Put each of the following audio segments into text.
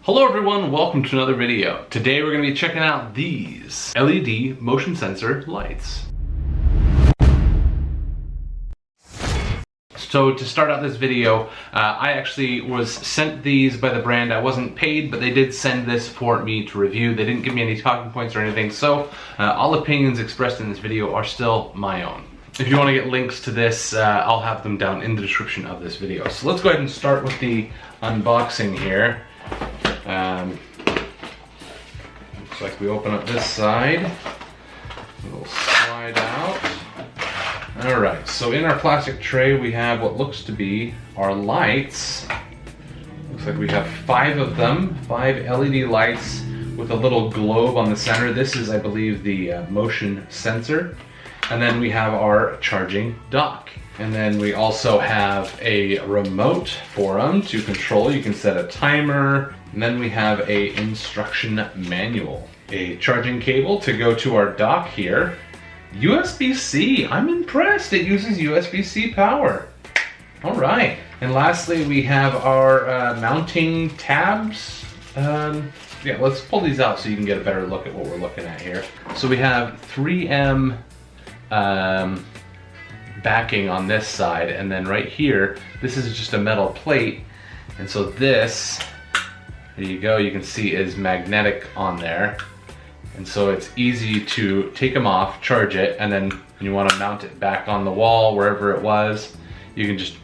Hello everyone, welcome to another video. Today we're going to be checking out these LED motion sensor lights. So to start out this video, I actually was sent these by the brand. I wasn't paid, but they did send this for me to review. They didn't give me any talking points or anything, so all opinions expressed in this video are still my own. If you want to get links to this, I'll have them down in the description of this video. So let's go ahead and start with the unboxing here. Looks like we open up this side. It'll slide out. Alright, so in our plastic tray we have what looks to be our lights. Looks like we have 5 of them, 5 LED lights with a little globe on the center. This is, I believe, the motion sensor. And then we have our charging dock. And then we also have a remote for them to control. You can set a timer. And then we have a instruction manual. A charging cable to go to our dock here. USB-C, I'm impressed. It uses USB-C power. All right. And lastly, we have our mounting tabs. Yeah, let's pull these out so you can get a better look at what we're looking at here. So we have 3M backing on this side, and then right here, this is just a metal plate. And so this, there you go, you can see is magnetic on there. And so it's easy to take them off, charge it, and then when you want to mount it back on the wall, wherever it was, you can just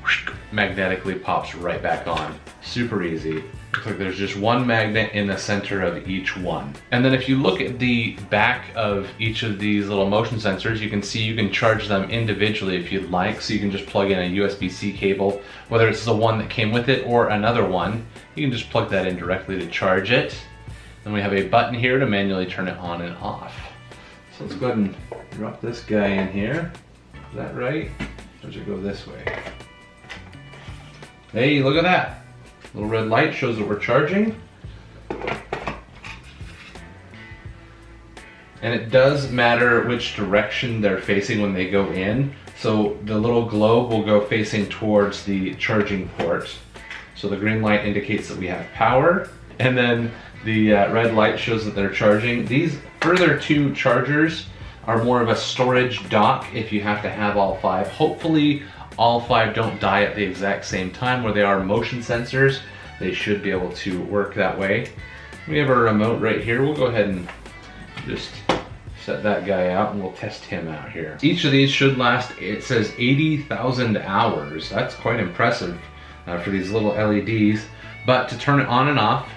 magnetically pops right back on. Super easy. Looks like there's just one magnet in the center of each one. And then if you look at the back of each of these little motion sensors, you can see you can charge them individually if you'd like. So you can just plug in a USB-C cable, whether it's the one that came with it or another one. You can just plug that in directly to charge it. Then we have a button here to manually turn it on and off. So let's go ahead and drop this guy in here. Is that right? Or should it go this way? Hey, look at that. Little red light shows that we're charging. And it does matter which direction they're facing when they go in. So the little globe will go facing towards the charging port. So the green light indicates that we have power. And then the red light shows that they're charging. These further 2 chargers are more of a storage dock if you have to have all 5. Hopefully all 5 don't die at the exact same time. Where they are motion sensors, they should be able to work that way. We have our remote right here. We'll go ahead and just set that guy out and we'll test him out here. Each of these should last, it says 80,000 hours. That's quite impressive for these little LEDs. But to turn it on and off,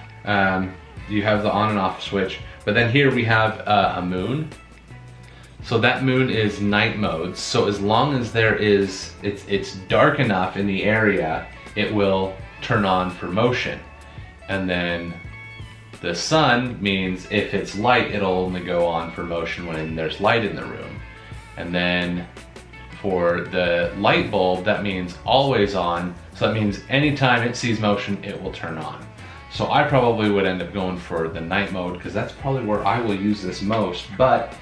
you have the on and off switch. But then here we have a moon. So that moon is night mode. So as long as there is, it's dark enough in the area, it will turn on for motion. And then the sun means if it's light, it'll only go on for motion when there's light in the room. And then for the light bulb, that means always on. So that means anytime it sees motion, it will turn on. So I probably would end up going for the night mode because that's probably where I will use this most. But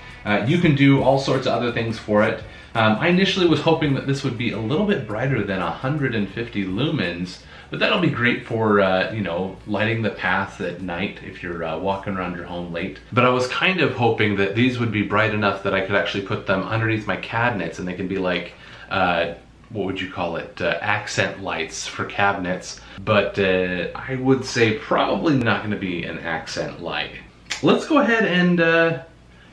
you can do all sorts of other things for it. I initially was hoping that this would be a little bit brighter than 150 lumens, but that'll be great for, you know, lighting the path at night if you're walking around your home late. But I was kind of hoping that these would be bright enough that I could actually put them underneath my cabinets and they can be like, what would you call it, accent lights for cabinets. But I would say probably not going to be an accent light. Let's go ahead and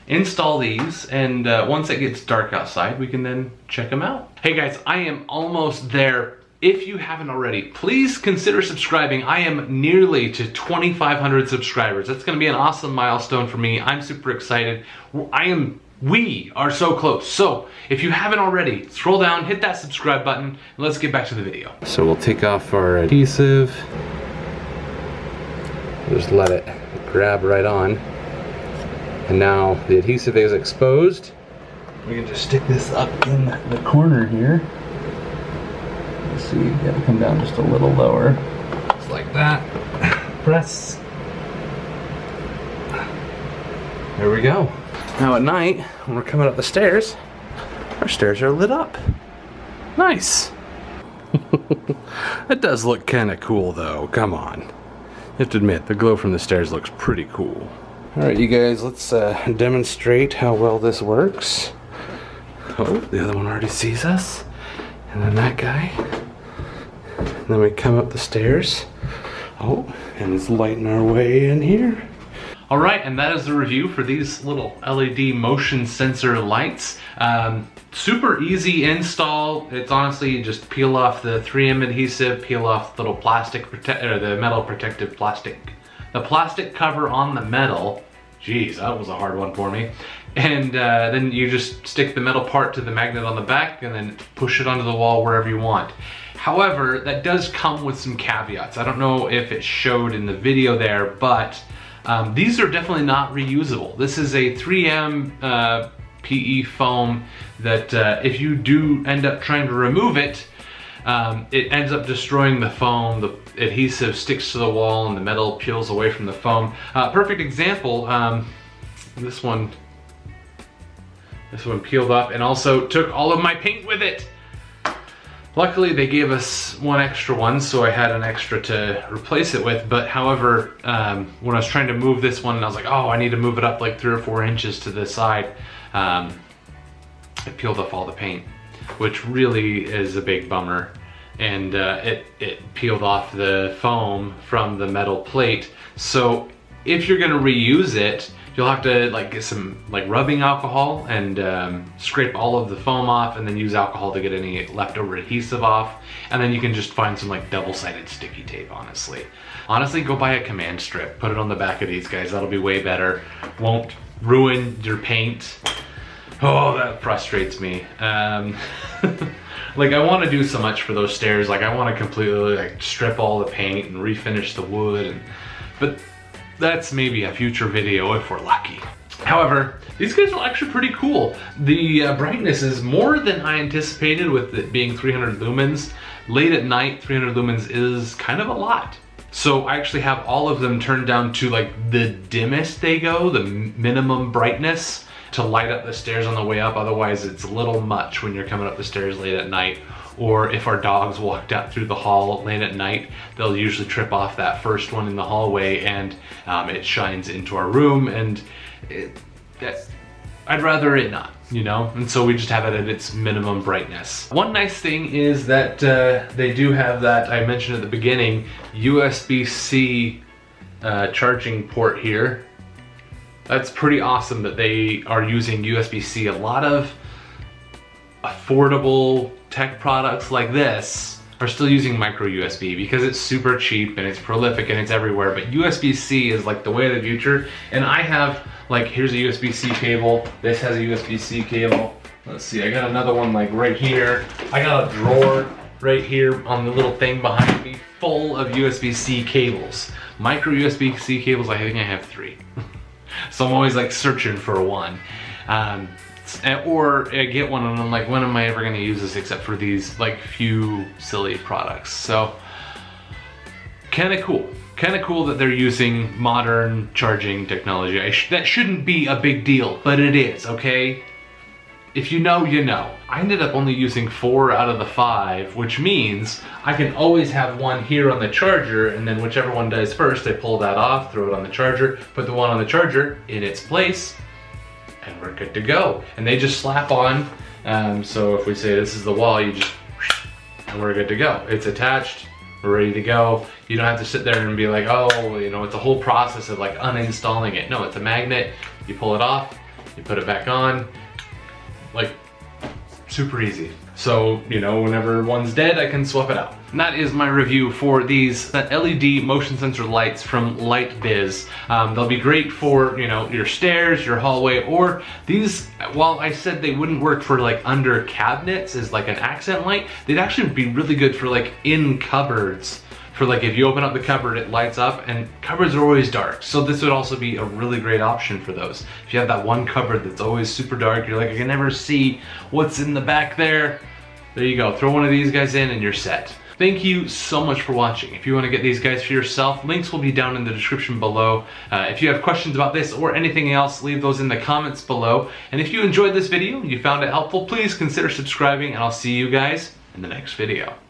install these, and once it gets dark outside, we can then check them out. Hey guys, I am almost there. If you haven't already, please consider subscribing. I am nearly to 2,500 subscribers. That's gonna be an awesome milestone for me. I'm super excited. We are so close. So if you haven't already, scroll down, hit that subscribe button, and let's get back to the video. So we'll take off our adhesive. Just let it grab right on. And now the adhesive is exposed. We can just stick this up in the corner here. Let's see, gotta come down just a little lower. Just like that. Press. There we go. Now at night, when we're coming up the stairs, our stairs are lit up. Nice. It does look kind of cool though, come on. have to admit, the glow from the stairs looks pretty cool. Alright you guys, let's demonstrate how well this works. Oh, the other one already sees us. And then that guy. And then we come up the stairs. Oh, and it's lighting our way in here. Alright, and that is the review for these little LED motion sensor lights. Super easy install. It's honestly, you just peel off the 3M adhesive, peel off the little the metal protective plastic. The plastic cover on the metal. Geez, that was a hard one for me. And then you just stick the metal part to the magnet on the back and then push it onto the wall wherever you want. However, that does come with some caveats. I don't know if it showed in the video there, but these are definitely not reusable. This is a 3M PE foam that if you do end up trying to remove it, it ends up destroying the foam. The adhesive sticks to the wall and the metal peels away from the foam. Perfect example, this one peeled off and also took all of my paint with it. Luckily they gave us one extra one, so I had an extra to replace it with, but however, when I was trying to move this one, I was like, oh, I need to move it up like 3 or 4 inches to the side. It peeled off all the paint, which really is a big bummer. And it peeled off the foam from the metal plate. So if you're gonna reuse it, you'll have to like get some like rubbing alcohol and scrape all of the foam off, and then use alcohol to get any leftover adhesive off. And then you can just find some like double-sided sticky tape, honestly. Honestly, go buy a command strip, put it on the back of these guys, that'll be way better. Won't ruin your paint. Oh, that frustrates me. Like I want to do so much for those stairs. Like I want to completely like strip all the paint and refinish the wood, but that's maybe a future video if we're lucky. However, these guys are actually pretty cool. The brightness is more than I anticipated with it being 300 lumens. Late at night, 300 lumens is kind of a lot. So I actually have all of them turned down to like the dimmest they go, the minimum brightness, to light up the stairs on the way up. Otherwise it's a little much when you're coming up the stairs late at night. Or if our dogs walked out through the hall late at night, they'll usually trip off that first one in the hallway, and it shines into our room, and I'd rather it not, you know? And so we just have it at its minimum brightness. One nice thing is that they do have that, I mentioned at the beginning, USB-C charging port here. That's pretty awesome that they are using USB-C. A lot of affordable tech products like this are still using micro USB because it's super cheap and it's prolific and it's everywhere. But USB-C is like the way of the future. And I have, like, here's a USB-C cable. This has a USB-C cable. Let's see, I got another one like right here. I got a drawer right here on the little thing behind me full of USB-C cables. Micro USB-C cables, I think I have 3. So I'm always like searching for one. Or I get one and I'm like, when am I ever gonna use this except for these like few silly products? So kinda cool that they're using modern charging technology. That shouldn't be a big deal, but it is, okay? If you know, you know. I ended up only using 4 out of the 5, which means I can always have one here on the charger, and then whichever one dies first, I pull that off, throw it on the charger, put the one on the charger in its place, and we're good to go. And they just slap on, so if we say this is the wall, you just, and we're good to go. It's attached, we're ready to go. You don't have to sit there and be like, oh, you know, it's a whole process of like uninstalling it. No, it's a magnet, you pull it off, you put it back on, like super easy. So, you know, whenever one's dead, I can swap it out. And that is my review for these LED motion sensor lights from LightBiz. They'll be great for, you know, your stairs, your hallway, or these, while I said they wouldn't work for like under cabinets as like an accent light, they'd actually be really good for like in cupboards. For like if you open up the cupboard, it lights up, and cupboards are always dark. So this would also be a really great option for those. If you have that one cupboard that's always super dark, you're like, I can never see what's in the back there. There you go, throw one of these guys in and you're set. Thank you so much for watching. If you want to get these guys for yourself, links will be down in the description below. If you have questions about this or anything else, leave those in the comments below. And if you enjoyed this video, you found it helpful, please consider subscribing, and I'll see you guys in the next video.